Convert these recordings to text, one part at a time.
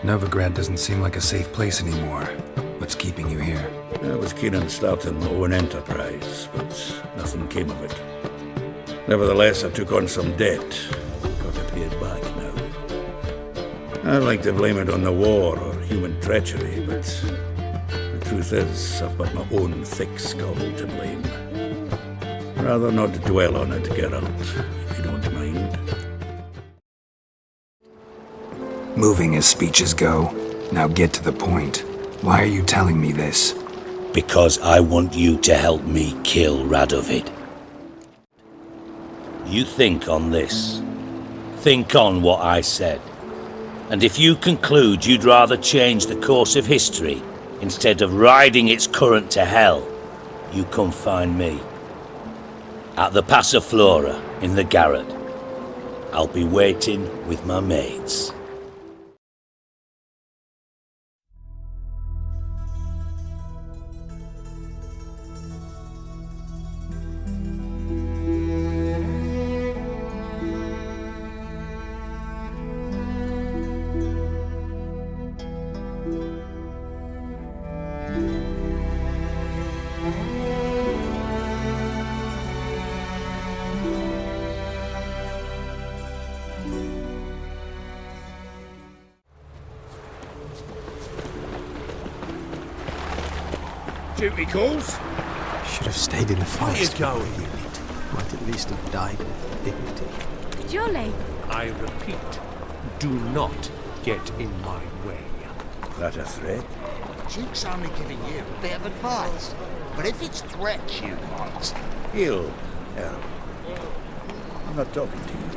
Novigrad doesn't seem like a safe place anymore. What's keeping you here? I was keen on starting my own enterprise, but nothing came of it. Nevertheless, I took on some debt. Got to pay it back now. I'd like to blame it on the war or human treachery, but the truth is, I've got my own thick skull to blame. Rather not dwell on it, Geralt, if you don't mind. Moving as speeches go. Now get to the point. Why are you telling me this? Because I want you to help me kill Radovid. You think on this. Think on what I said. And if you conclude you'd rather change the course of history instead of riding its current to hell, you come find me. At the Passiflora in the garret. I'll be waiting with my mates. Duty calls. Should have stayed in the forest. Where you going? Might at least have died with dignity. Jolly. I repeat, do not get in my way. That a threat? Duke's only giving you a bit of advice. But if it's threats you want... Heal, Errol. I'm not talking to you.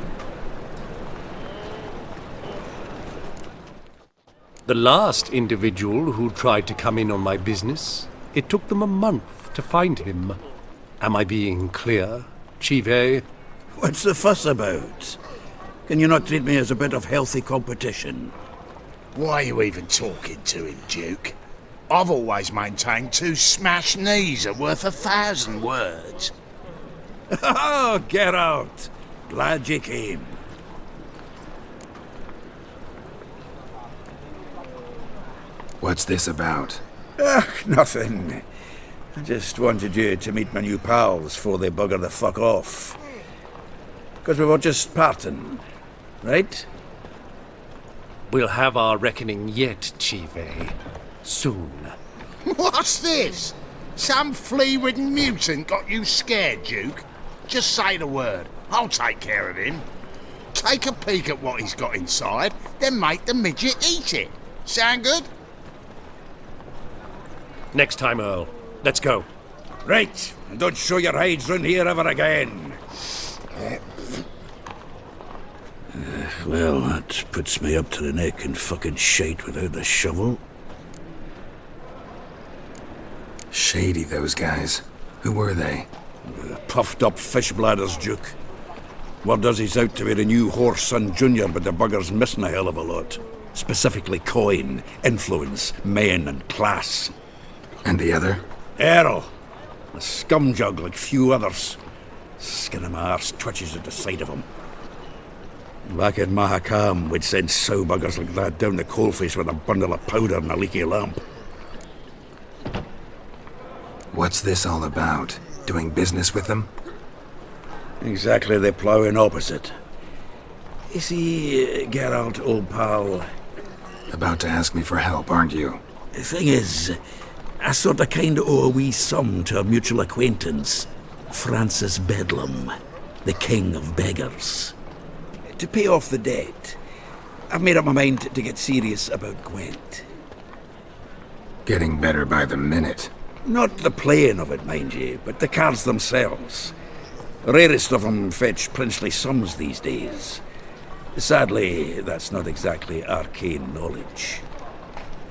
The last individual who tried to come in on my business, it took them a month to find him. Am I being clear, Chive? What's the fuss about? Can you not treat me as a bit of healthy competition? Why are you even talking to him, Duke? I've always maintained 2 smashed knees are worth 1,000 words. Oh, get out! Glad you came. What's this about? Nothing. I just wanted you to meet my new pals before they bugger the fuck off. Because we were just parting, right? We'll have our reckoning yet, Chive. Soon. What's this? Some flea-ridden mutant got you scared, Duke? Just say the word. I'll take care of him. Take a peek at what he's got inside, then make the midget eat it. Sound good? Next time, Earl. Let's go. Right, and don't show your hides round here ever again. Well, that puts me up to the neck in fucking shite without the shovel. Shady, those guys. Who were they? Puffed up fish bladders, Duke. Word does he's out to be the new Horse-son Junior, but the bugger's missing a hell of a lot. Specifically coin, influence, men and class. And the other? Errol. A scumjug like few others. Skin of my arse twitches at the sight of him. Back in Mahakam, we'd send sow buggers like that down the coalface with a bundle of powder and a leaky lamp. What's this all about? Doing business with them? Exactly the ploughing opposite. You see, Geralt, old pal... About to ask me for help, aren't you? The thing is, I sort of kind of owe a wee sum to a mutual acquaintance, Francis Bedlam, the king of beggars. To pay off the debt, I've made up my mind to get serious about Gwent. Getting better by the minute. Not the playing of it, mind you, but the cards themselves. The rarest of them fetch princely sums these days. Sadly, that's not exactly arcane knowledge.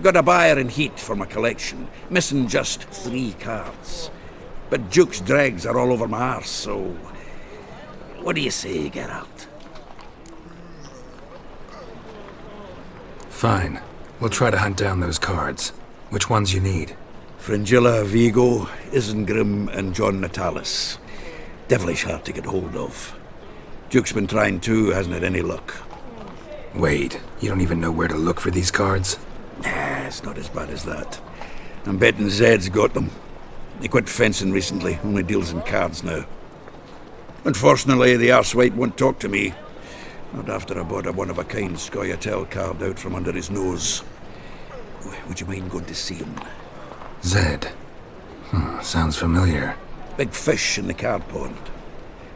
Got a buyer in heat for my collection, missing just 3 cards. But Duke's dregs are all over my arse, so... What do you say, Geralt? Fine. We'll try to hunt down those cards. Which ones you need? Fringilla, Vigo, Isengrim, and John Natalis. Devilish hard to get hold of. Duke's been trying too, hasn't had any luck. Wait, you don't even know where to look for these cards? Nah, it's not as bad as that. I'm betting Zed's got them. He quit fencing recently, only deals in cards now. Unfortunately, the arsewite won't talk to me. Not after I bought a one-of-a-kind Scoia'tael card out from under his nose. Would you mind going to see him? Zed. Sounds familiar. Big fish in the card pond.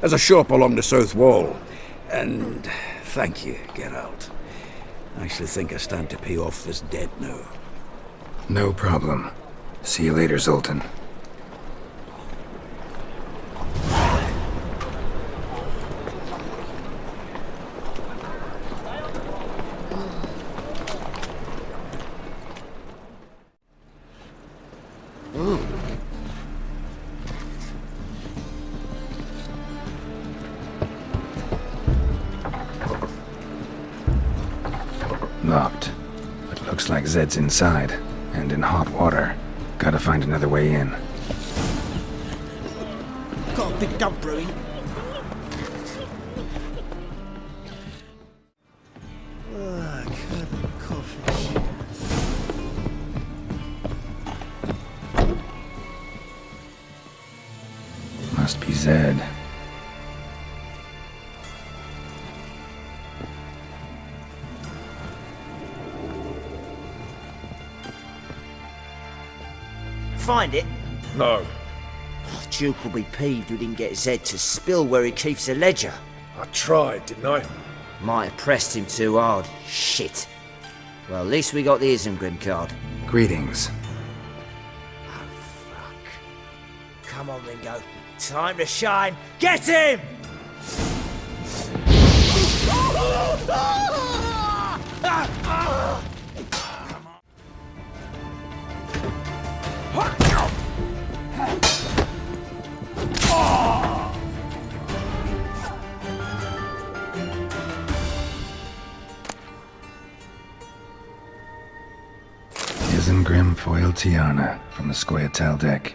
There's a shop along the south wall. And thank you, Geralt. I actually think I stand to pay off this debt now. No problem. See you later, Zoltan. Locked. But looks like Zed's inside, and in hot water. Gotta find another way in. Got a big dump brewing. Coffee. Must be Zed. Find it? No, Duke will be peeved we didn't get Zed to spill where he keeps the ledger. I tried, didn't I? Might have pressed him too hard. Shit. Well, at least we got the Isengrim card. Greetings. Oh, fuck. Come on, Ringo. Time to shine. Get him! Isengrim foil Tiana from the Scoia'tael deck.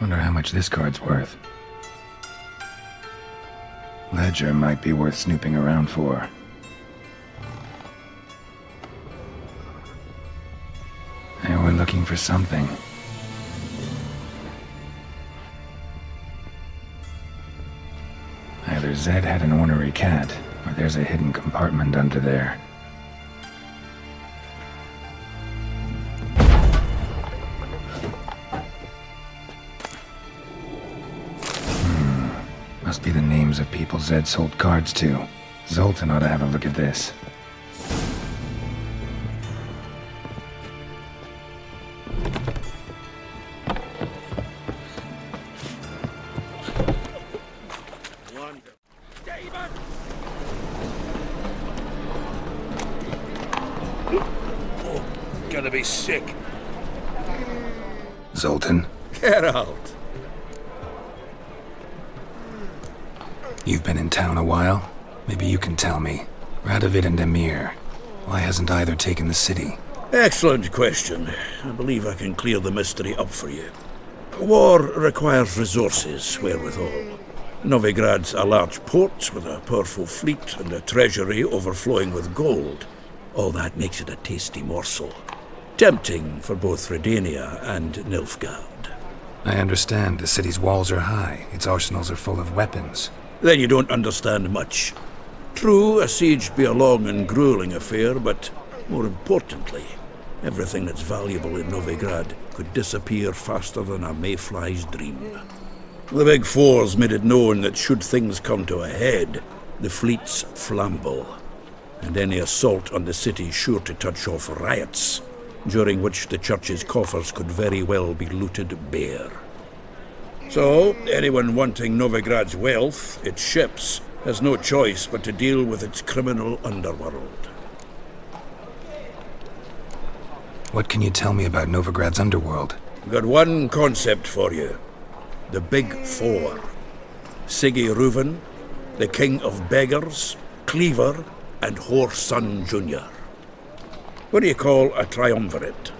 Wonder how much this card's worth. Ledger might be worth snooping around for. Hey, we're looking for something. Either Zed had an ornery cat, or there's a hidden compartment under there. Must be the names of people Zed sold cards to. Zoltan ought to have a look at this. Oh, gonna be sick. Zoltan, Geralt. you've been in town a while? Maybe you can tell me. Radovid and Emir. Why hasn't either taken the city? Excellent question. I believe I can clear the mystery up for you. War requires resources, wherewithal. Novigrad's a large port with a powerful fleet and a treasury overflowing with gold. All that makes it a tasty morsel. Tempting for both Redania and Nilfgaard. I understand the city's walls are high, its arsenals are full of weapons. Then you don't understand much. True, a siege be a long and grueling affair, but more importantly, everything that's valuable in Novigrad could disappear faster than a mayfly's dream. The Big Four's made it known that should things come to a head, the fleet's flammable, and any assault on the city's sure to touch off riots, during which the church's coffers could very well be looted bare. So, anyone wanting Novigrad's wealth, its ships, has no choice but to deal with its criminal underworld. What can you tell me about Novigrad's underworld? Got one concept for you. The Big Four. Siggy Reuven, the King of Beggars, Cleaver, and Whoreson Jr. What do you call a triumvirate,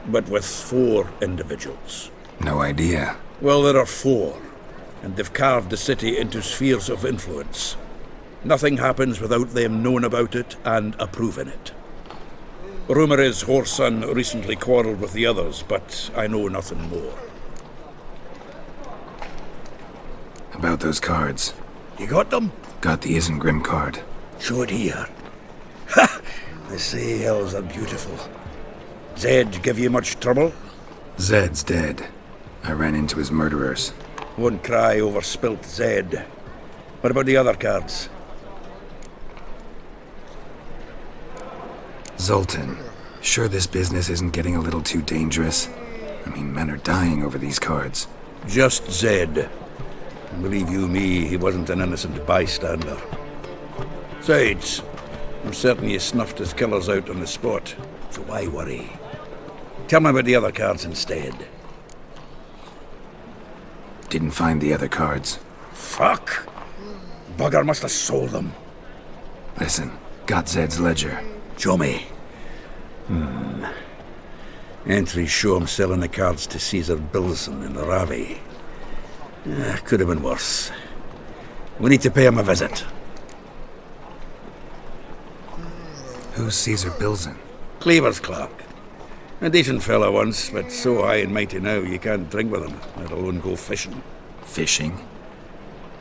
but with 4 individuals? No idea. Well, there are 4, and they've carved the city into spheres of influence. Nothing happens without them knowing about it and approving it. Rumour is Whoreson recently quarrelled with the others, but I know nothing more. About those cards. You got them? Got the Isengrim card. Show it here. Ha! They say elves are beautiful. Zed give you much trouble? Zed's dead. I ran into his murderers. Won't cry over spilt Zed. What about the other cards? Zoltan. Sure this business isn't getting a little too dangerous? I mean, men are dying over these cards. Just Zed. Believe you me, he wasn't an innocent bystander. Besides, I'm certain he snuffed his killers out on the spot, so why worry? Tell me about the other cards instead. Didn't find the other cards. Fuck! Bugger must have sold them. Listen, got Zed's ledger. Show me. Entries show him selling the cards to Caesar Bilson in the Ravi. Could have been worse. We need to pay him a visit. Who's Caesar Bilson? Cleaver's clerk. A decent fellow once, but so high and mighty now you can't drink with him, let alone go fishing. Fishing?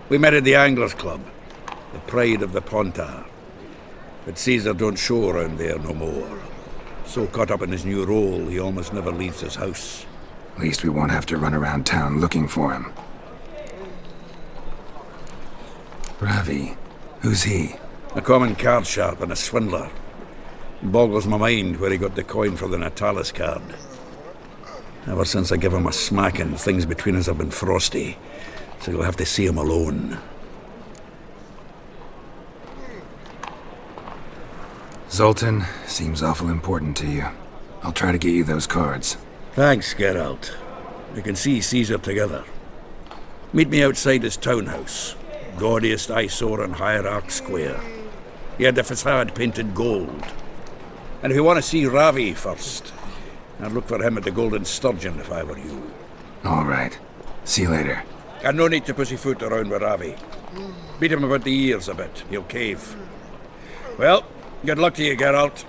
We met at the Anglers Club, the pride of the Pontar. But Caesar don't show around there no more. So caught up in his new role, he almost never leaves his house. At least we won't have to run around town looking for him. Ravi. Who's he? A common card sharp and a swindler. Boggles my mind where he got the coin for the Natalis card. Ever since I gave him a smacking, things between us have been frosty. So you'll have to see him alone. Zoltan, seems awful important to you. I'll try to get you those cards. Thanks, Geralt. We can see Caesar together. Meet me outside his townhouse. Gaudiest eyesore on Hierarch Square. He had the facade painted gold. And if you want to see Ravi first, I'd look for him at the Golden Sturgeon if I were you. All right. See you later. And no need to pussyfoot around with Ravi. Beat him about the ears a bit. He'll cave. Well, good luck to you, Geralt.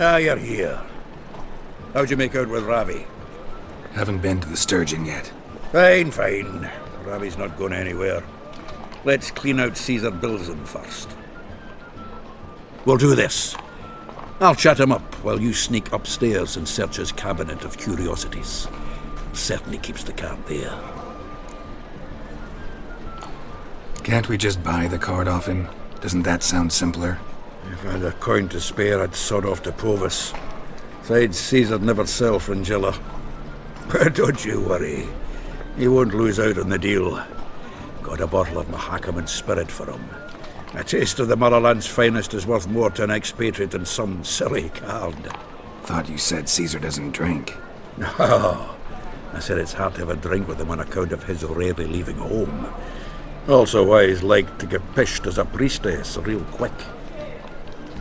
Ah, you're here. How'd you make out with Ravi? Haven't been to the Sturgeon yet. Fine, fine. Ravi's not going anywhere. Let's clean out Caesar Bilson first. We'll do this. I'll chat him up while you sneak upstairs and search his cabinet of curiosities. Certainly keeps the card there. Can't we just buy the card off him? Doesn't that sound simpler? If I had a coin to spare, I'd sod off to Provis. Besides, Caesar'd never sell Fringilla. But don't you worry. He won't lose out on the deal. Got a bottle of Mahakaman spirit for him. A taste of the motherland's finest is worth more to an expatriate than some silly card. Thought you said Caesar doesn't drink. No. I said it's hard to have a drink with him on account of his rarely leaving home. Also why he's like to get pished as a priestess real quick.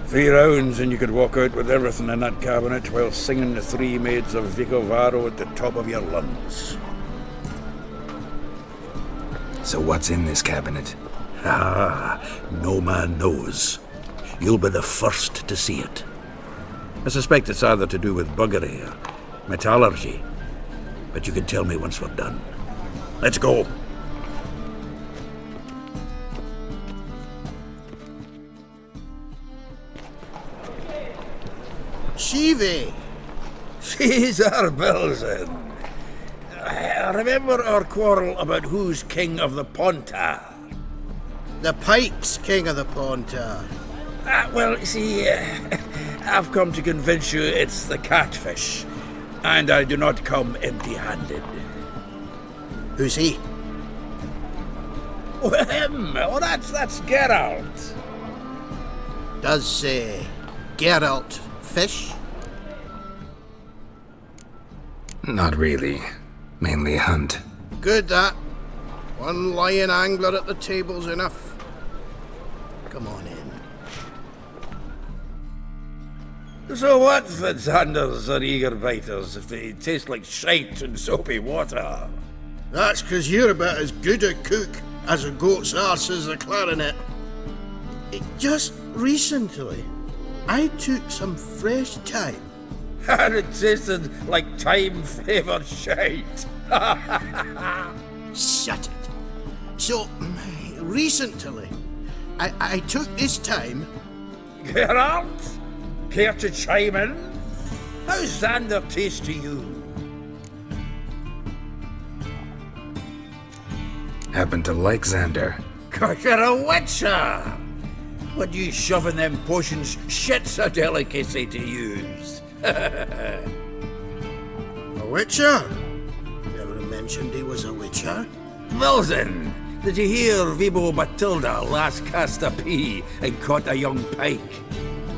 3 rounds and you could walk out with everything in that cabinet while singing the 3 Maids of Vicovaro at the top of your lungs. So what's in this cabinet? Ah, no man knows. You'll be the first to see it. I suspect it's either to do with buggery or metallurgy. But you can tell me once we're done. Let's go. Shivi! Caesar Bilson. Remember our quarrel about who's king of the Pontar? The Pike's king of the Pontar. Well, you see, I've come to convince you it's the catfish. And I do not come empty-handed. Who's he? Well, him. Oh, that's Geralt. Does Geralt fish? Not really. Mainly hunt. Good, that. One lion angler at the table's enough. Come on in. So what if it's hunters or eager biters if they taste like shite and soapy water? That's 'cause you're about as good a cook as a goat's arse is a clarinet. Just recently, I took some fresh thyme. And it tasted like time-flavoured shite. Shut it. So, recently, I took this thyme. Geralt? Care to chime in? How's Xander taste to you? Happen to like Xander. 'Cause you're a witcher! What you shoving them potions shit's a delicacy to use. A witcher? Never mentioned he was a witcher. Well then, did you hear Vibo Matilda last cast a pea and caught a young pike?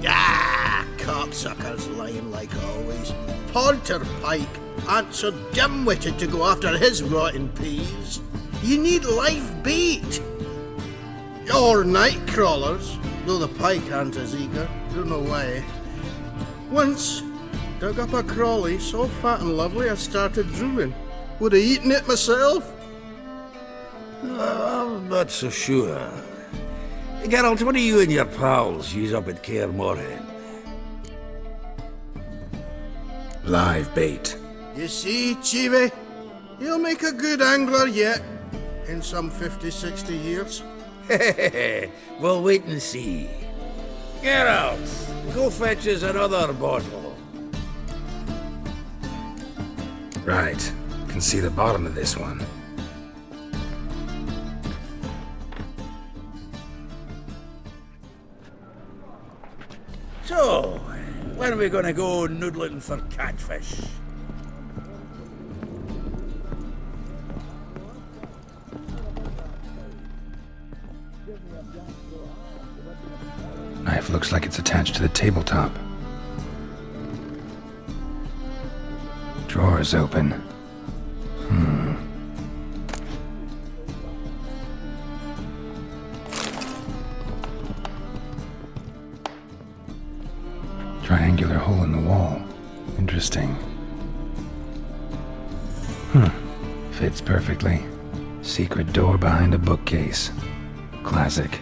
Ah, cocksuckers lying like always. Porter Pike aren't so dim-witted to go after his rotten peas. You need live bait. Or night crawlers, though the pike aren't as eager. Don't know why. Once, dug up a crawly so fat and lovely I started drooling. Would have eaten it myself. I'm not so sure. Geralt, what do you and your pals use up at Kaer Morhen? Live bait. You see, Chivi, he'll make a good angler yet. In some 50, 60 years. We'll wait and see. Geralt, go fetch us another bottle. Right. Can see the bottom of this one. So, when are we gonna go noodling for catfish? Knife looks like it's attached to the tabletop. Drawer's open. Triangular hole in the wall. Interesting. Fits perfectly. Secret door behind a bookcase. Classic.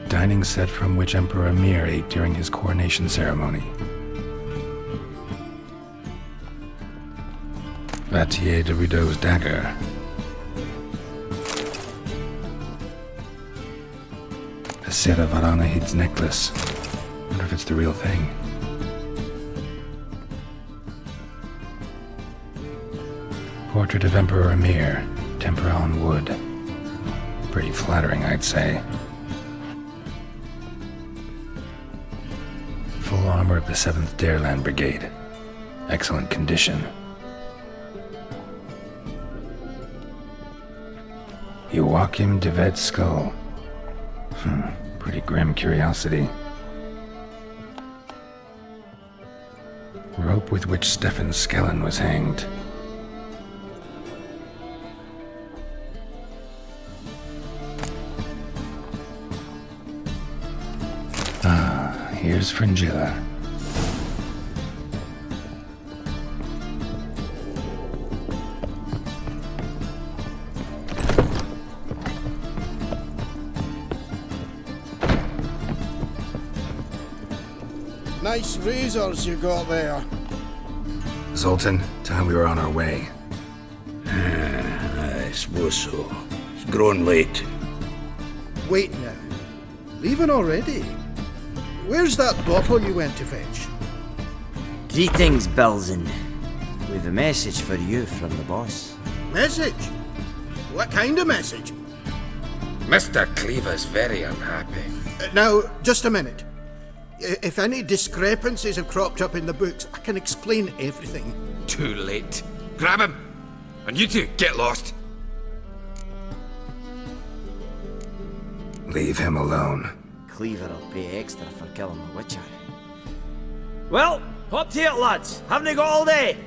Dining set from which Emperor Emir ate during his coronation ceremony. Vatier de Rideau's dagger. A set of Aranahid's necklace. Wonder if it's the real thing. Portrait of Emperor Emir. Tempera on wood. Pretty flattering, I'd say. Full armor of the 7th Dareland Brigade. Excellent condition. Joachim de Ved's skull. Pretty grim curiosity. Rope with which Stefan Skellen was hanged. Here's Fringilla. Nice razors you got there. Zoltan, time we were on our way. I suppose so. It's growing late. Wait now. Leaving already? Where's that bottle you went to fetch? Greetings, Belzen. We've a message for you from the boss. Message? What kind of message? Mr. Cleaver's very unhappy. Now, just a minute. If any discrepancies have cropped up in the books, I can explain everything. Too late. Grab him! And you two, get lost! Leave him alone. Cleaver'll pay extra for killing the Witcher. Well, up to it, lads. Haven't you got all day?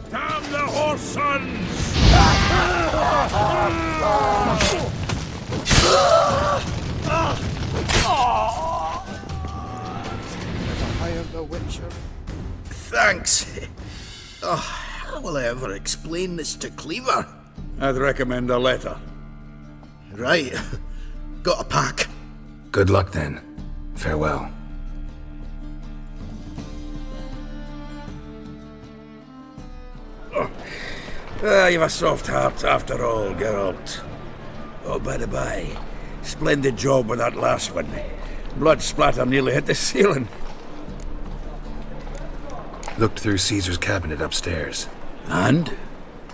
Damn the horse sons! I am the Witcher. Thanks. Oh, how will I ever explain this to Cleaver? I'd recommend a letter. Right. Got a pack. Good luck then. Farewell. You've a soft heart after all, Geralt. Oh, by the by, splendid job with that last one. Blood splatter nearly hit the ceiling. Looked through Caesar's cabinet upstairs. And?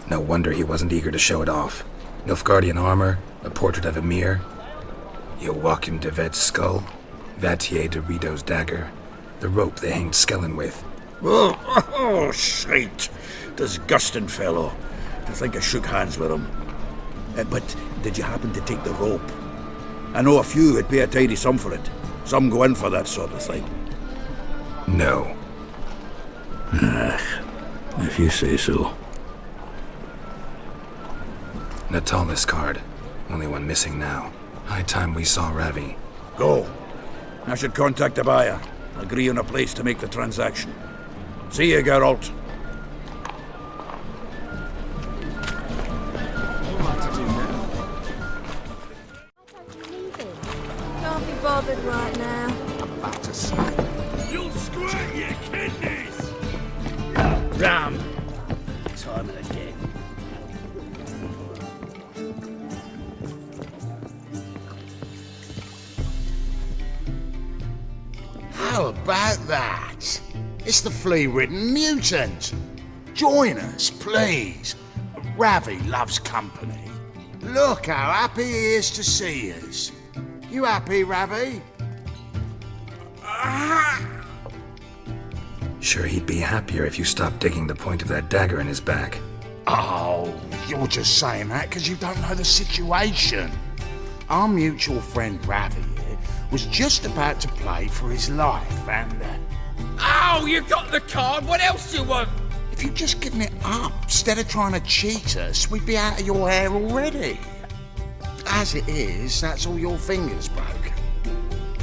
No wonder he wasn't eager to show it off. Nilfgaardian armor, a portrait of Emir, Joachim de Vet's skull, Vatier de Rideau's dagger, the rope they hanged Skellen with. Oh, shite. Disgusting fellow. To think I shook hands with him. But did you happen to take the rope? I know a few would pay a tidy sum for it. Some go in for that sort of thing. No. If you say so. Natalis card. Only one missing now. High time we saw Ravi. Go. I should contact the buyer. Agree on a place to make the transaction. See you, Geralt. Can't be bothered right now. About to say. You'll squirt your kidneys! Ram! Time of the day. How about that? It's the flea-ridden mutant. Join us, please. Ravi loves company. Look how happy he is to see us. You happy, Ravi? Sure he'd be happier if you stopped digging the point of that dagger in his back. Oh, you're just saying that because you don't know the situation. Our mutual friend Ravi here was just about to play for his life and... Oh, you got the card. What else do you want? if you'd just given it up instead of trying to cheat us, we'd be out of your hair already. As it is, that's all your fingers broken.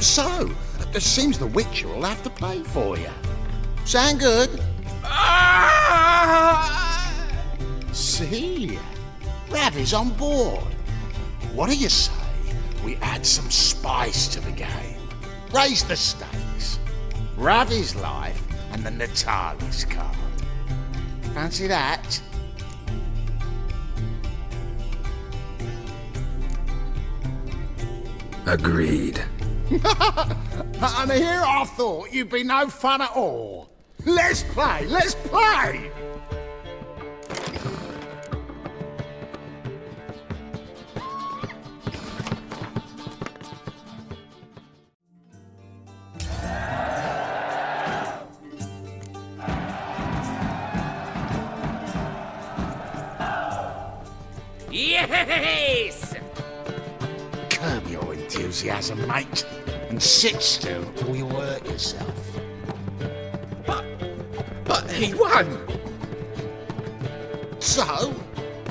So, it seems the Witcher will have to pay for you. Sound good? See? Ravi's on board. What do you say we add some spice to the game? Raise the stakes. Ravi's life and the Natalis card. Fancy that? Agreed. And here I thought you'd be no fun at all. Let's play, let's play! Yes! Curb your enthusiasm, mate, and sit still or you'll hurt yourself. But he won! So,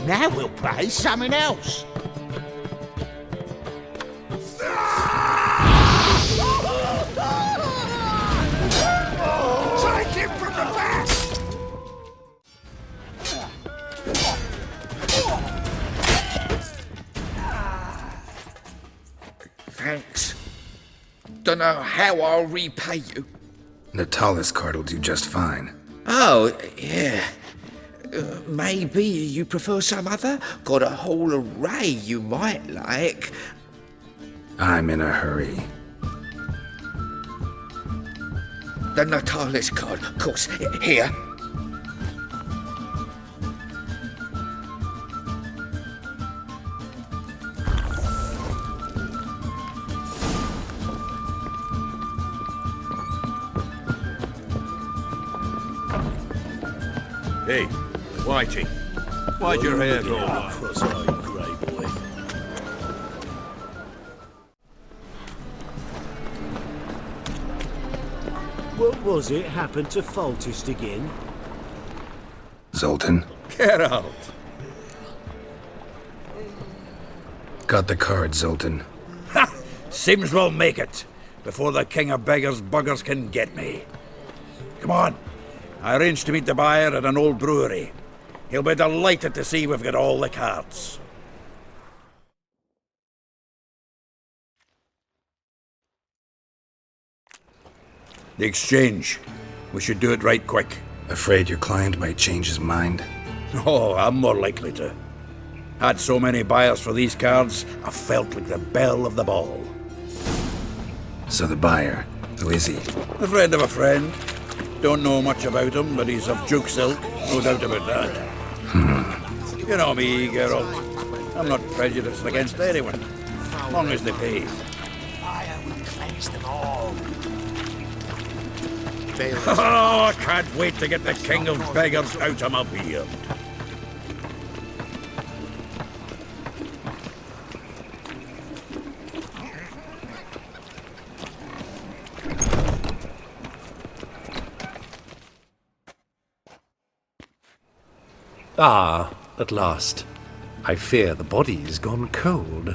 now we'll play something else. Take him from the back! Thanks. Dunno how I'll repay you. Natalis card will do just fine. Oh, yeah. Maybe you prefer some other? Got a whole array you might like. I'm in a hurry. The Natalis card, of course. Here. Hey, Whitey. Why'd your hair go? Cross-eyed grey boy. What was it happened to Foltest again? Zoltan, Get out. got the card, Zoltan. Ha! Seems we'll make it before the king of beggars buggers can get me. Come on. I arranged to meet the buyer at an old brewery. He'll be delighted to see we've got all the cards. The exchange. We should do it right quick. Afraid your client might change his mind? Oh, I'm more likely to. Had so many buyers for these cards, I felt like the belle of the ball. So the buyer, who is he? A friend of a friend. Don't know much about him, but he's of Duke silk, no doubt about that. You know me, Geralt. I'm not prejudiced against anyone, as long as they pay. Fire will cleanse them all. Oh, I can't wait to get the king of beggars out of my beard. Ah, at last. I fear the body's gone cold.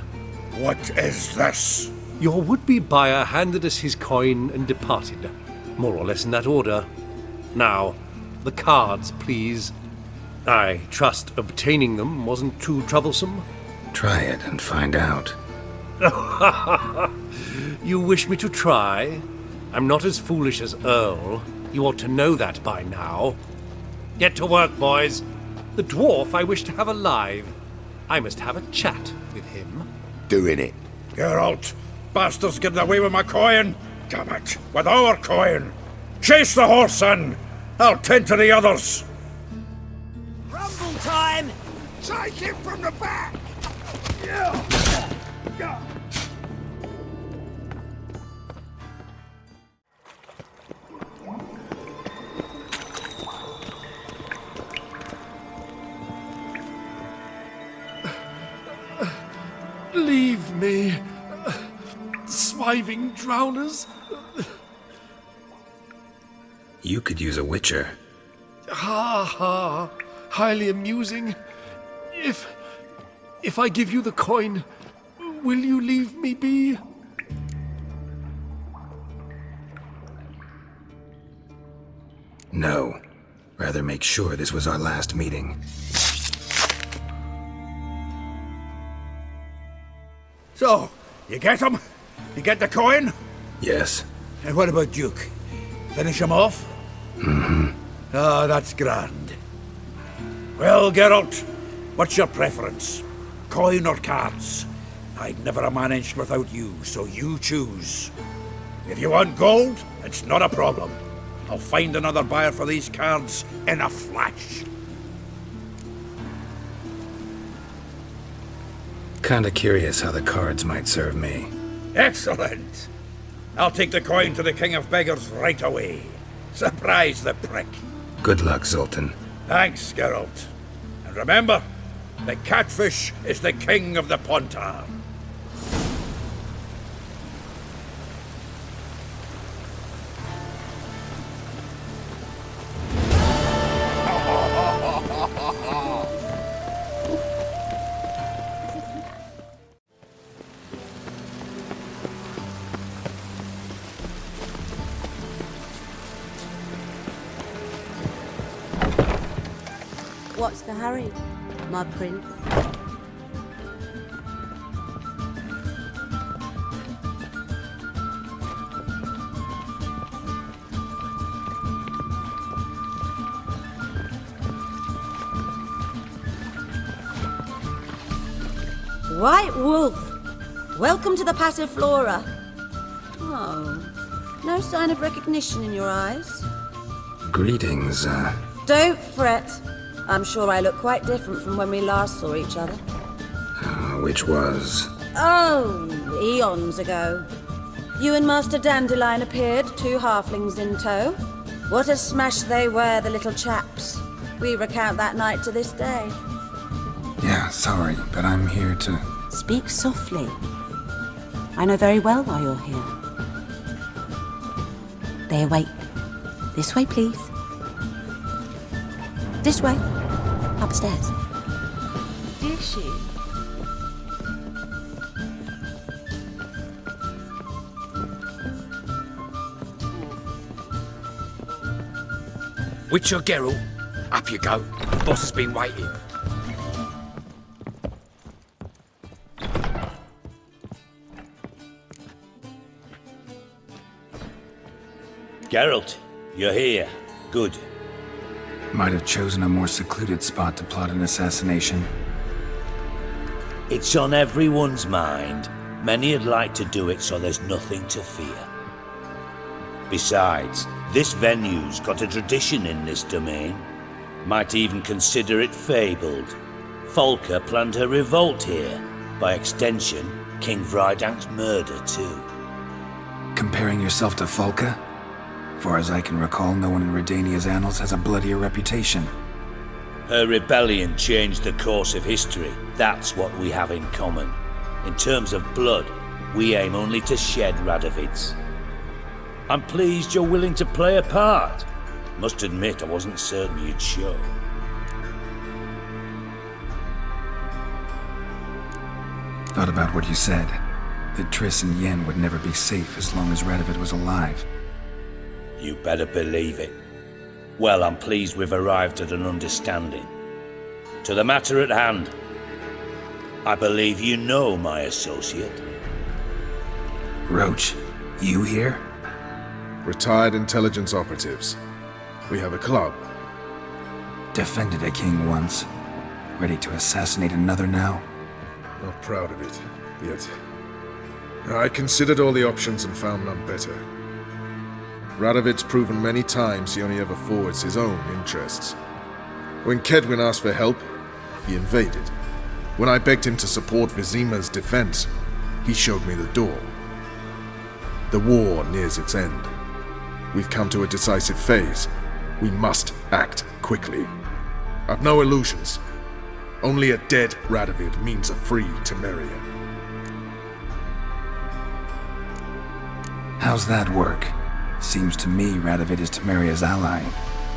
What is this? Your would-be buyer handed us his coin and departed. More or less in that order. Now, the cards, please. I trust obtaining them wasn't too troublesome? Try it and find out. You wish me to try? I'm not as foolish as Earl. You ought to know that by now. Get to work, boys. The dwarf I wish to have alive. I must have a chat with him. Doing it. Geralt, bastards getting away with my coin. Damn it, with our coin. Chase the horse in. I'll tend to the others. Rumble time! Take him from the back! Leave me, swiving drowners. You could use a witcher. Ha ha, highly amusing. If I give you the coin, will you leave me be? No. Rather make sure this was our last meeting. So, you get him? You get the coin? Yes. And what about Duke? Finish him off? Mm-hmm. Ah, that's grand. Well, Geralt, what's your preference? Coin or cards? I'd never have managed without you, so you choose. If you want gold, it's not a problem. I'll find another buyer for these cards in a flash. Kinda curious how the cards might serve me. Excellent! I'll take the coin to the King of Beggars right away. Surprise the prick. Good luck, Zoltan. Thanks, Geralt. And remember, the catfish is the king of the Pontar. What's the hurry, my prince? White Wolf! Welcome to the Passive Flora. Oh, no sign of recognition in your eyes? Greetings, Don't fret. I'm sure I look quite different from when we last saw each other. which was... Oh, eons ago. You and Master Dandelion appeared, 2 halflings in tow. What a smash they were, the little chaps. We recount that night to this day. Yeah, sorry, but I'm here to... Speak softly. I know very well why you're here. They await This way, please. This way. Upstairs. Is she? Witcher Geralt, up you go. The boss has been waiting. Geralt, you're here. Good. Might have chosen a more secluded spot to plot an assassination. It's on everyone's mind. Many would like to do it so there's nothing to fear. Besides, this venue's got a tradition in this domain. Might even consider it fabled. Folka planned her revolt here. By extension, King Vrydank's murder too. Comparing yourself to Folka? Far as I can recall, no one in Redania's annals has a bloodier reputation. Her rebellion changed the course of history. That's what we have in common. In terms of blood, we aim only to shed Radovid's. I'm pleased you're willing to play a part. Must admit, I wasn't certain you'd show. Thought about what you said. That Triss and Yen would never be safe as long as Radovid was alive. You better believe it. Well, I'm pleased we've arrived at an understanding. To the matter at hand, I believe you know my associate. Roach, you here? Retired intelligence operatives. We have a club. Defended a king once. Ready to assassinate another now? Not proud of it, yet. I considered all the options and found none better. Radovid's proven many times he only ever forwards his own interests. When Kedwin asked for help, he invaded. When I begged him to support Vizima's defense, he showed me the door. The war nears its end. We've come to a decisive phase. We must act quickly. I've no illusions. Only a dead Radovid means a free Temeria. How's that work? Seems to me Radovid is Temeria's ally.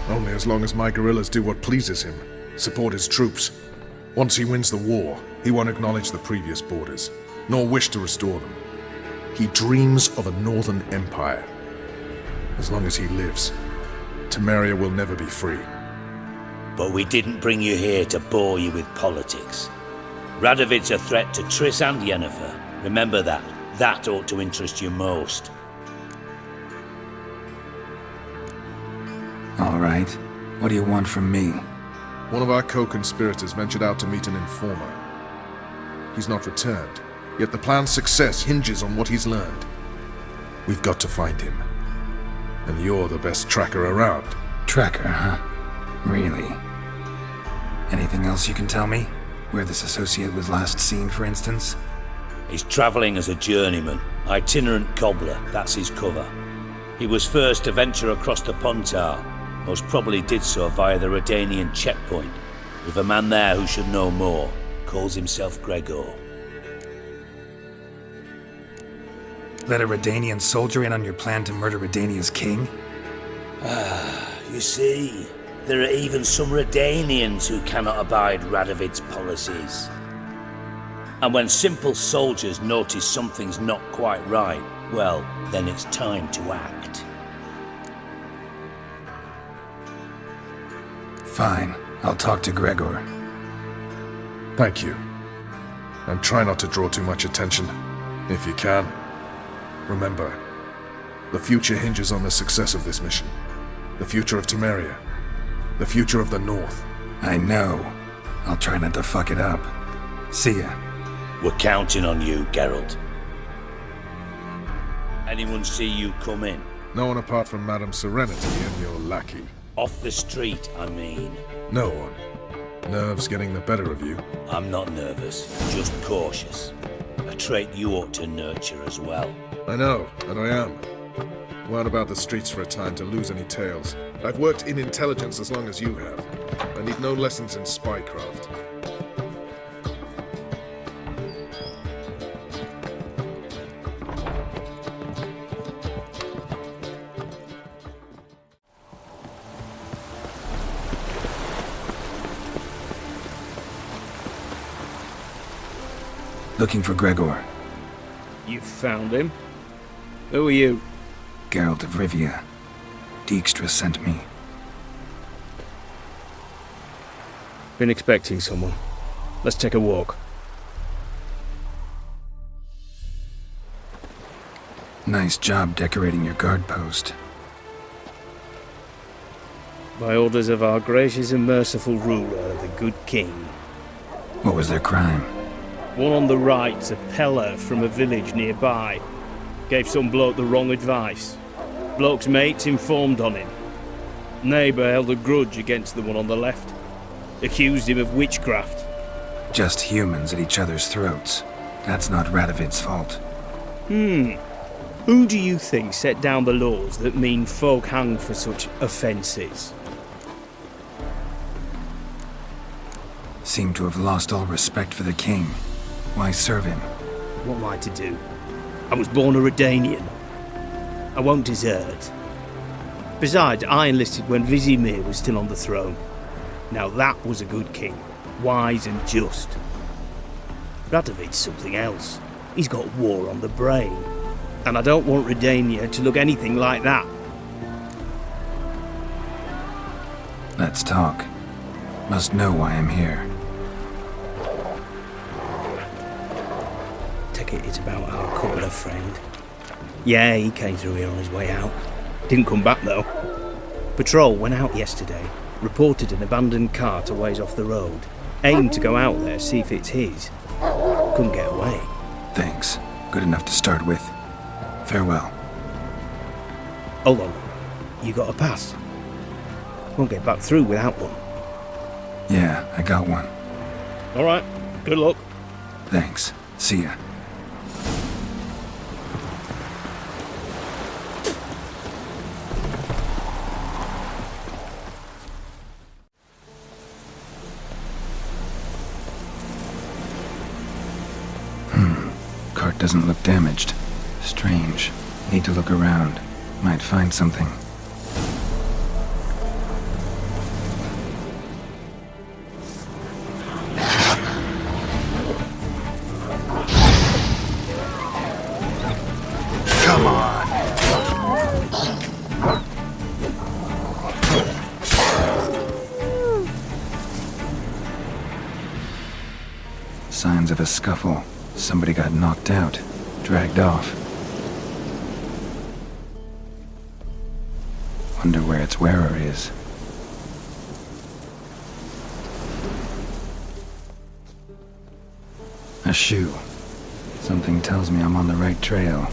Only as long as my guerrillas do what pleases him, support his troops. Once he wins the war, he won't acknowledge the previous borders, nor wish to restore them. He dreams of a northern empire. As long as he lives, Temeria will never be free. But we didn't bring you here to bore you with politics. Radovid's a threat to Triss and Yennefer. Remember that. That ought to interest you most. All right. What do you want from me? One of our co-conspirators ventured out to meet an informer. He's not returned, yet the plan's success hinges on what he's learned. We've got to find him. And you're the best tracker around. Tracker, huh? Really? Anything else you can tell me? Where this associate was last seen, for instance? He's travelling as a journeyman. Itinerant cobbler, that's his cover. He was first to venture across the Pontar. Most probably did so via the Redanian checkpoint, with a man there who should know more. Calls himself Gregor. Let a Redanian soldier in on your plan to murder Redania's king? You see, there are even some Redanians who cannot abide Radovid's policies. And when simple soldiers notice something's not quite right, well, then it's time to act. Fine. I'll talk to Gregor. Thank you. And try not to draw too much attention, if you can. Remember, the future hinges on the success of this mission. The future of Temeria. The future of the North. I know. I'll try not to fuck it up. See ya. We're counting on you, Geralt. Anyone see you come in? No one apart from Madame Serenity and your lackey. Off the street, I mean. No one. Nerves getting the better of you. I'm not nervous, just cautious. A trait you ought to nurture as well. I know, and I am. Weren't about the streets for a time to lose any tales. I've worked in intelligence as long as you have. I need no lessons in spycraft. Looking for Gregor. You found him? Who are you? Geralt of Rivia. Dijkstra sent me. Been expecting someone. Let's take a walk. Nice job decorating your guard post. By orders of our gracious and merciful ruler, the good king. What was their crime? One on the right's a peller from a village nearby. Gave some bloke the wrong advice. Bloke's mates informed on him. Neighbour held a grudge against the one on the left. Accused him of witchcraft. Just humans at each other's throats. That's not Radovid's fault. Who do you think set down the laws that mean folk hang for such offences? Seem to have lost all respect for the king. Why serve him? What am I to do? I was born a Redanian. I won't desert. Besides, I enlisted when Vizimir was still on the throne. Now that was a good king, wise and just. Radovid's something else. He's got war on the brain. And I don't want Redania to look anything like that. Let's talk. Must know why I'm here. Take it it's about our cobbler friend. Yeah, he came through here on his way out. Didn't come back though. Patrol went out yesterday. Reported an abandoned cart a ways off the road. Aimed to go out there, see if it's his. Couldn't get away. Thanks. Good enough to start with. Farewell. Hold on. You got a pass? Won't get back through without one. Yeah, I got one. Alright. Good luck. Thanks. See ya. Cart doesn't look damaged. Strange. Need to look around. Might find something. Come on! Signs of a scuffle. Somebody got knocked out. Dragged off. Wonder where its wearer is. A shoe. Something tells me I'm on the right trail.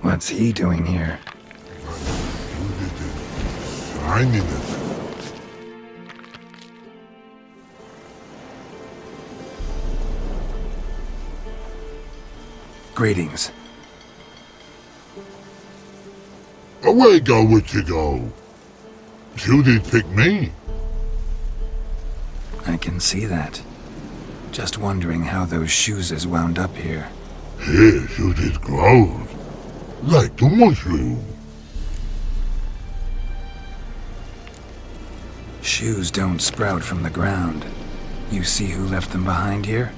What's he doing here? Greetings. Away go with you go. You did pick me. I can see that. Just wondering how those shoes is wound up here. Here you did grow. Like the mushroom. Shoes don't sprout from the ground. You see who left them behind here?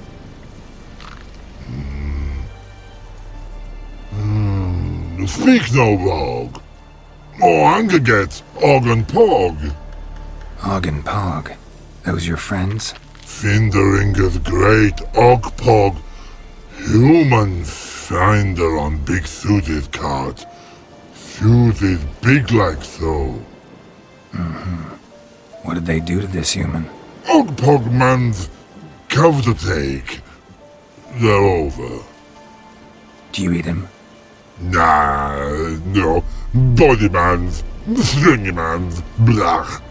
Speak no rogue. Oh, anger gets Og and Pog. Og and Pog. Those your friends? Finderinger's great Og Pog. Human finder on big suited cart. Suited big like so. What did they do to this human? Og Pog man's cover to take. They're over. Do you eat him? Nah, no. Body man's, stringy man's, blach.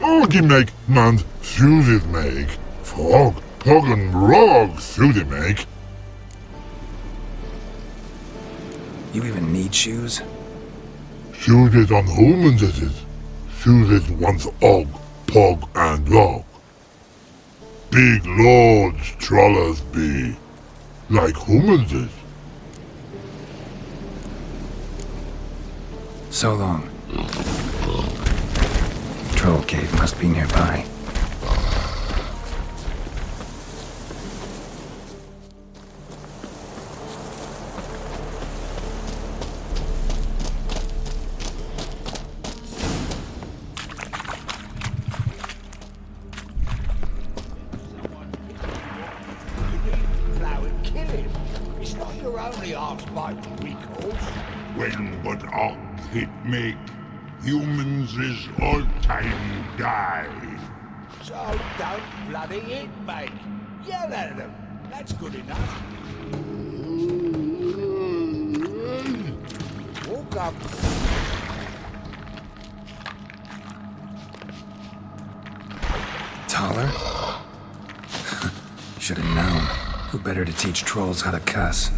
Oggy make man's suited make. Frog, Pog and Rog suited make. You even need shoes? Suited on humans it is. Suited once Og, Pog and Rog. big lords trollers be. Like humans is. So long. Troll cave must be nearby. It's not your only arse bite recourse. When but og hit make, humans is all time die. So don't bloody hit, mate. Yell at them. That's good enough. Walk up. Taller? Should have known. Who better to teach trolls how to cuss?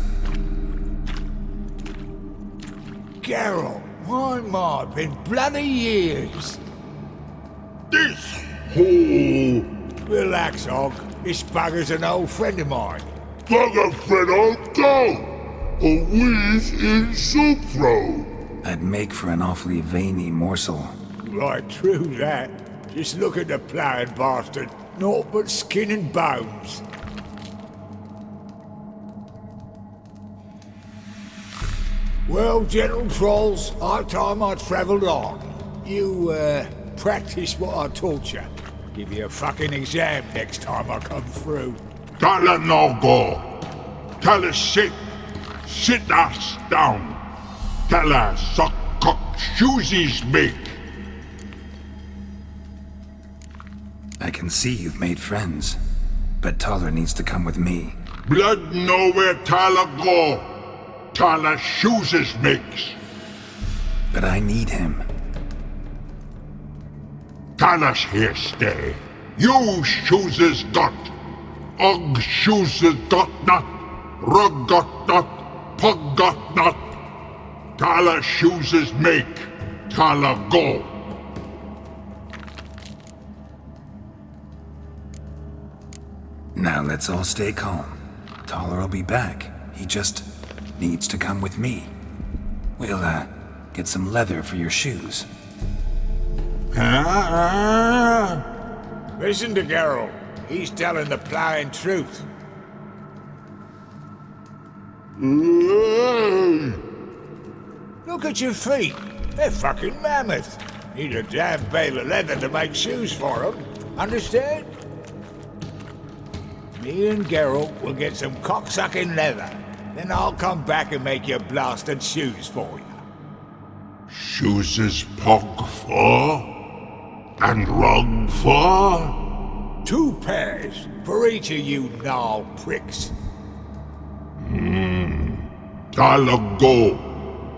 Geralt, my, been bloody years. This hole. Relax, Og. This bugger's an old friend of mine. Bugger friend old go. A wheeze in soup throw. I'd make for an awfully veiny morsel. Right, true that. Just look at the ploughing bastard. Naught but skin and bones. Well, gentle trolls, high time I travelled on. You, practice what I taught you. Give you a fucking exam next time I come through. Tala no go. Tala sit. Sit us down. Tala suck cock shoesies make. I can see you've made friends, but Taller needs to come with me. Blood know where Tala go. Tala shoes makes. But I need him. Tala's here stay. You shoes got. Og shoes got not. Rug got not. Pug got not. Tala shoes make. Tala go. Now let's all stay calm. Taller will be back. He just needs to come with me. We'll, get some leather for your shoes. Listen to Geralt. He's telling the ploughing truth. Look at your feet. They're fucking mammoth. Need a damn bale of leather to make shoes for them. Understand? Me and Geralt will get some cocksucking leather. Then I'll come back and make your blasted shoes for you. Shoes pug for? And rug for? 2 pairs for each of you gnarled pricks. Tala go.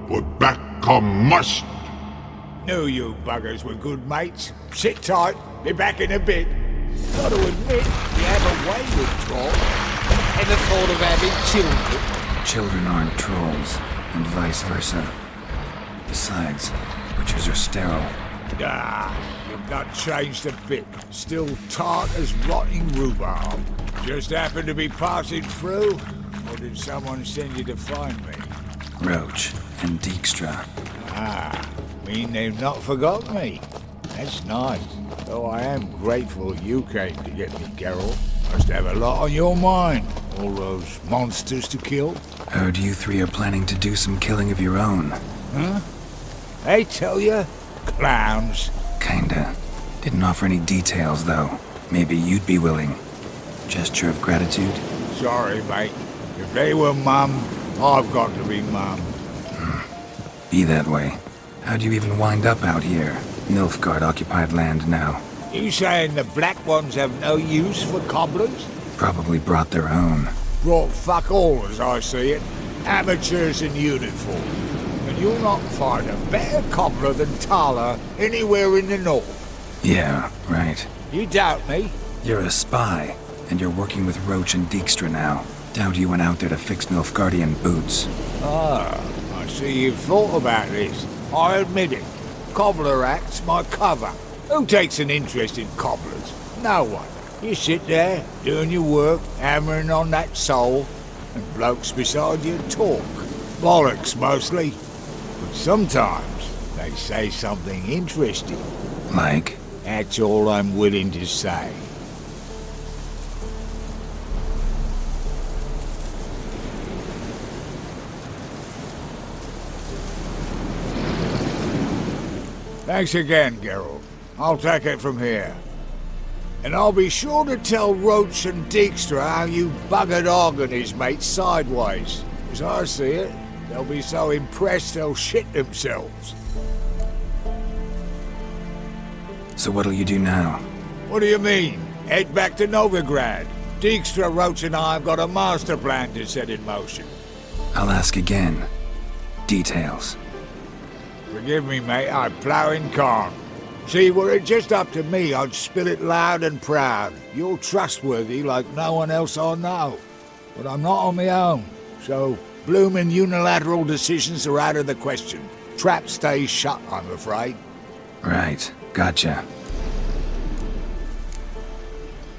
But back come must. Knew you buggers were good mates. Sit tight. Be back in a bit. Gotta admit, you have a way with trolls. Ever thought of having children? Children aren't trolls, and vice versa. Besides, butchers are sterile. You've not changed a bit. Still tart as rotting rhubarb. Just happened to be passing through? Or did someone send you to find me? Roach and Dijkstra. Mean they've not forgotten me. That's nice. Though I am grateful you came to get me, Geralt. Must have a lot on your mind. All those monsters to kill. Heard you 3 are planning to do some killing of your own. Huh? They tell you? Clowns. Kinda. Didn't offer any details, though. Maybe you'd be willing. Gesture of gratitude? Sorry, mate. If they were mum, I've got to be mum. Be that way. How'd you even wind up out here? Nilfgaard-occupied land now. You saying the black ones have no use for cobblers? Probably brought their own. Brought fuck all, as I see it. Amateurs in uniform. And you'll not find a better cobbler than Tala anywhere in the north. Yeah, right. You doubt me? You're a spy, and you're working with Roach and Dijkstra now. Doubt you went out there to fix Nilfgaardian boots. I see you've thought about this. I admit it. Cobbler act's my cover. Who takes an interest in cobblers? No one. You sit there, doing your work, hammering on that soul, and blokes beside you talk. Bollocks, mostly. But sometimes they say something interesting. Like? That's all I'm willing to say. Thanks again, Geralt. I'll take it from here. And I'll be sure to tell Roach and Dijkstra how you buggered Og and his mates sideways. As I see it, they'll be so impressed they'll shit themselves. So what'll you do now? What do you mean? Head back to Novigrad. Dijkstra, Roach and I have got a master plan to set in motion. I'll ask again. Details. Forgive me, mate, I'm ploughing corn. See, were it just up to me, I'd spill it loud and proud. You're trustworthy like no one else I know. But I'm not on my own, so bloomin' unilateral decisions are out of the question. Trap stays shut, I'm afraid. Right, gotcha.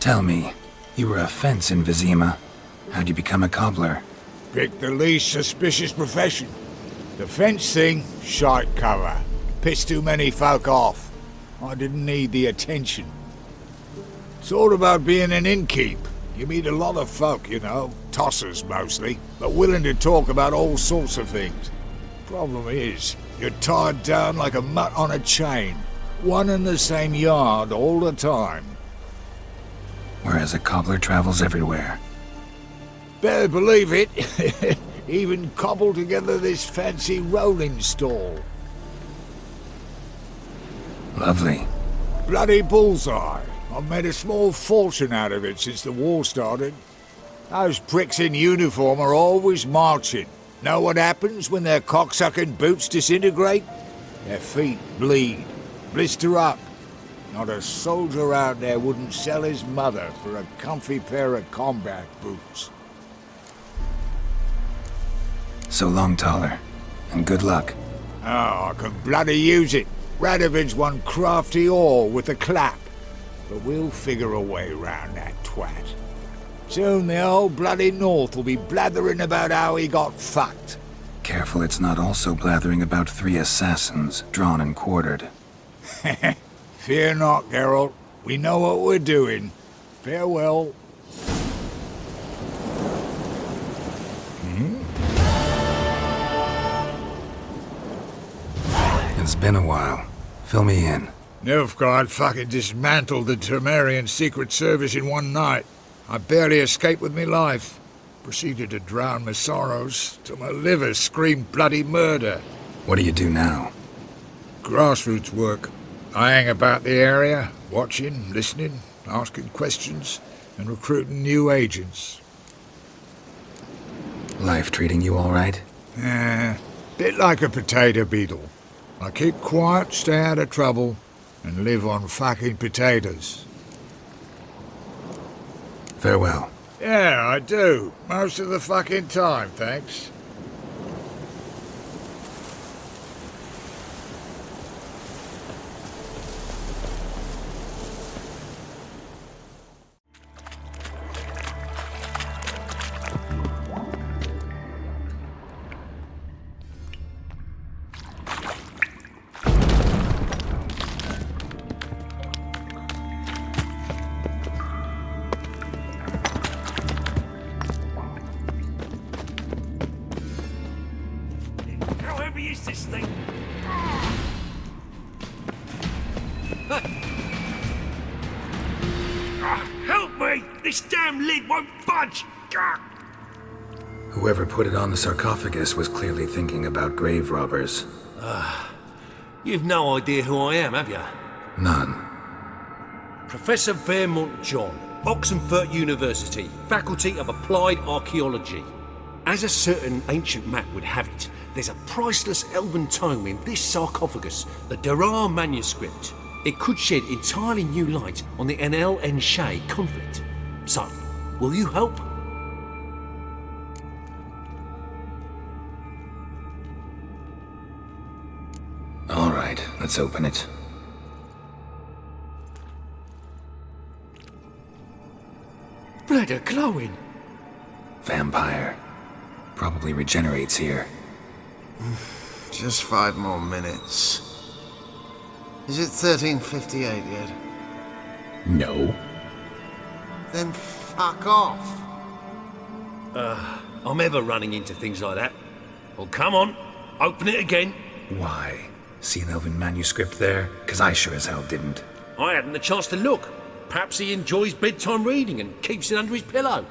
Tell me, you were a fence in Vizima. How'd you become a cobbler? Pick the least suspicious profession. The fence thing, shite cover. Pissed too many folk off. I didn't need the attention. It's all about being an innkeep. You meet a lot of folk, you know, tossers mostly, but willing to talk about all sorts of things. Problem is, you're tied down like a mutt on a chain. One and the same yard all the time. Whereas a cobbler travels everywhere. Better believe it. Even cobbled together this fancy rolling stall. Lovely. Bloody bullseye. I've made a small fortune out of it since the war started. Those pricks in uniform are always marching. Know what happens when their cocksucking boots disintegrate? Their feet bleed, blister up. Not a soldier out there wouldn't sell his mother for a comfy pair of combat boots. So long, Taller. And good luck. Oh, I can bloody use it. Radovid's one crafty ore with a clap. But we'll figure a way round that twat. Soon the old bloody North will be blathering about how he got fucked. Careful it's not also blathering about 3 assassins, drawn and quartered. Fear not, Geralt. We know what we're doing. Farewell. It's been a while. Fill me in. Nilfgaard fucking dismantled the Tremerian Secret Service in one night. I barely escaped with my life. Proceeded to drown my sorrows till my liver screamed bloody murder. What do you do now? Grassroots work. I hang about the area, watching, listening, asking questions, and recruiting new agents. Life treating you all right? Bit like a potato beetle. I keep quiet, stay out of trouble, and live on fucking potatoes. Farewell. Yeah, I do. Most of the fucking time, thanks. How heavy is this thing? Help me! This damn lid won't budge! Whoever put it on the sarcophagus was clearly thinking about grave robbers. You've no idea who I am, have you? None. Professor Vermont John, Oxenfurt University, Faculty of Applied Archaeology. As a certain ancient map would have it, there's a priceless elven tome in this sarcophagus, the Durar manuscript. It could shed entirely new light on the Enel and Shay conflict. So, will you help? All right, let's open it. blood are glowing. Vampire. Probably regenerates here. Just 5 more minutes. Is it 13:58 yet? No. Then fuck off. I'm ever running into things like that. Well, come on, open it again. Why? See an elven manuscript there? 'Cause I sure as hell didn't. I hadn't the chance to look. Perhaps he enjoys bedtime reading and keeps it under his pillow.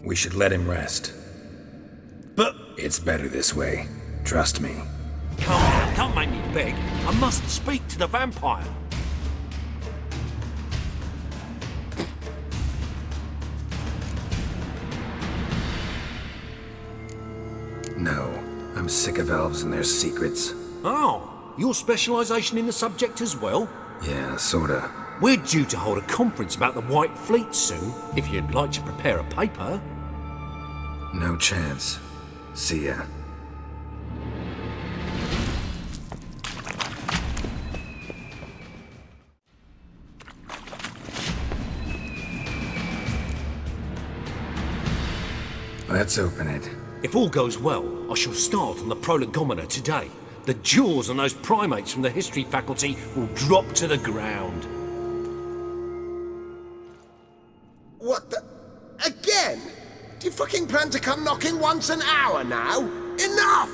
We should let him rest. But... It's better this way. Trust me. Come on, don't make me beg. I must speak to the vampire. No. I'm sick of elves and their secrets. Oh, your specialisation in the subject as well? Yeah, sorta. We're due to hold a conference about the White Fleet soon, if you'd like to prepare a paper. No chance. See ya. Let's open it. If all goes well, I shall start on the prolegomena today. The jaws on those primates from the history faculty will drop to the ground. What the... Again? Do you fucking plan to come knocking once an hour now? Enough!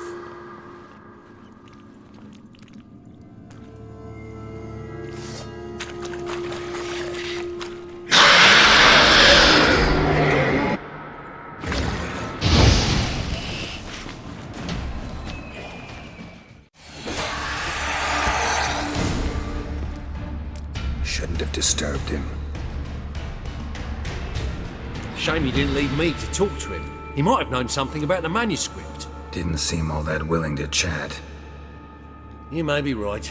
Shouldn't have disturbed him. Shame he didn't leave me to talk to him. He might have known something about the manuscript. Didn't seem all that willing to chat. You may be right.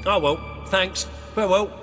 Oh well, thanks. Farewell.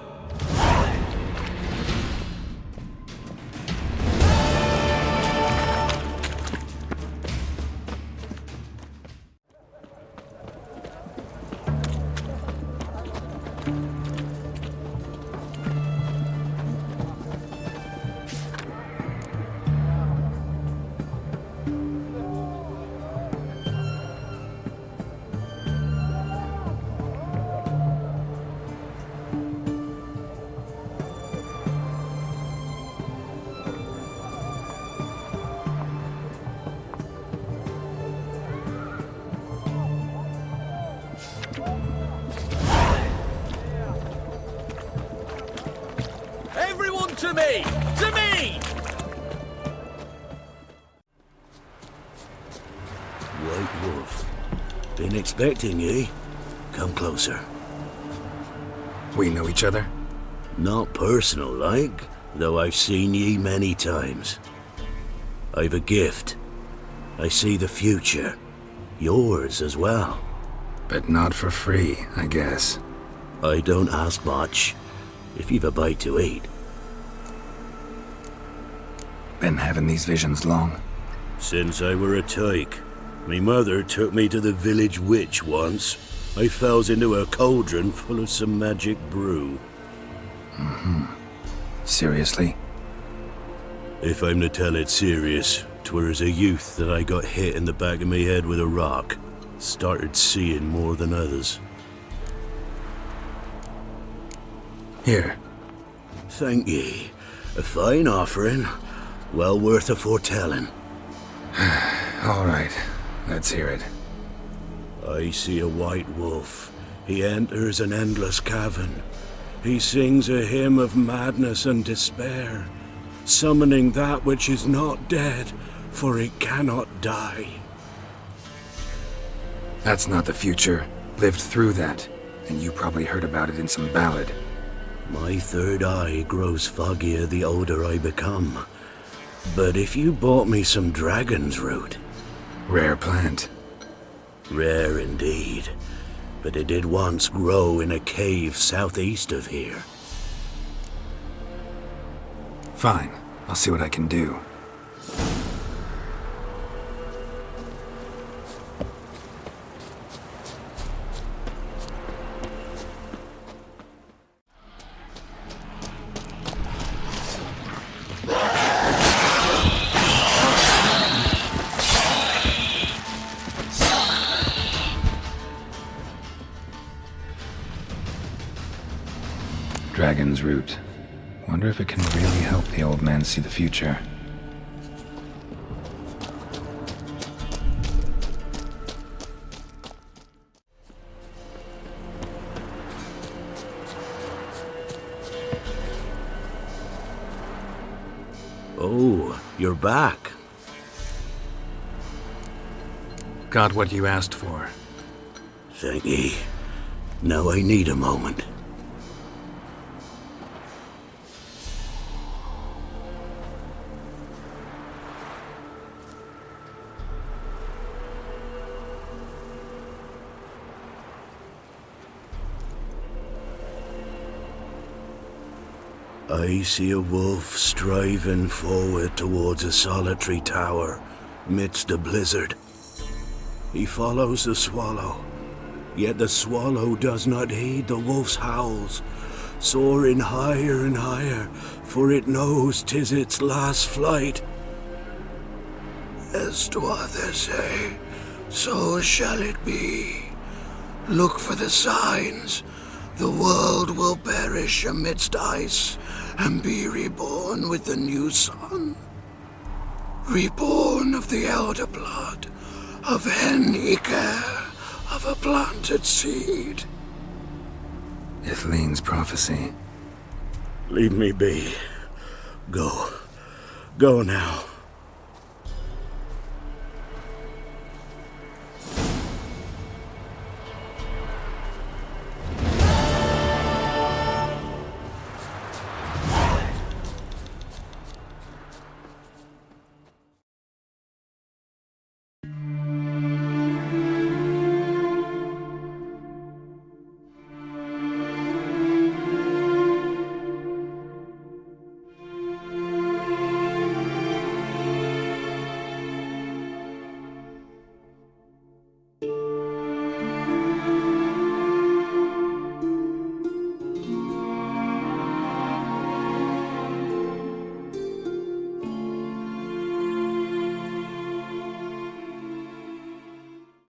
Everyone to me! To me! White Wolf. Been expecting ye. Come closer. We know each other? Not personal like, though I've seen ye many times. I've a gift. I see the future. Yours as well. But not for free, I guess. I don't ask much, if you've a bite to eat. Been having these visions long? Since I were a tyke. Me mother took me to the village witch once. I fells into a cauldron full of some magic brew. Mm-hmm. Seriously? If I'm to tell it serious, 'twere as a youth that I got hit in the back of me head with a rock. Started seeing more than others. Here. Thank ye. A fine offering. Well worth a foretelling. All right. Let's hear it. I see a white wolf. He enters an endless cavern. He sings a hymn of madness and despair, summoning that which is not dead, for it cannot die. That's not the future. Lived through that, and you probably heard about it in some ballad. My third eye grows foggier the older I become. But if you bought me some dragon's root... Rare plant. Rare indeed. But it did once grow in a cave southeast of here. Fine. I'll see what I can do. Dragon's Root. Wonder if it can really help the old man see the future. Oh, you're back. Got what you asked for. Thank ye. Now I need a moment. I see a wolf striving forward towards a solitary tower midst a blizzard. He follows the swallow, yet the swallow does not heed the wolf's howls, soaring higher and higher, for it knows 'tis its last flight. As others say, so shall it be. Look for the signs. The world will perish amidst ice and be reborn with the new sun. Reborn of the elder blood, of Henniker, of a planted seed. Ithleen's prophecy. Leave me be. Go. Go now.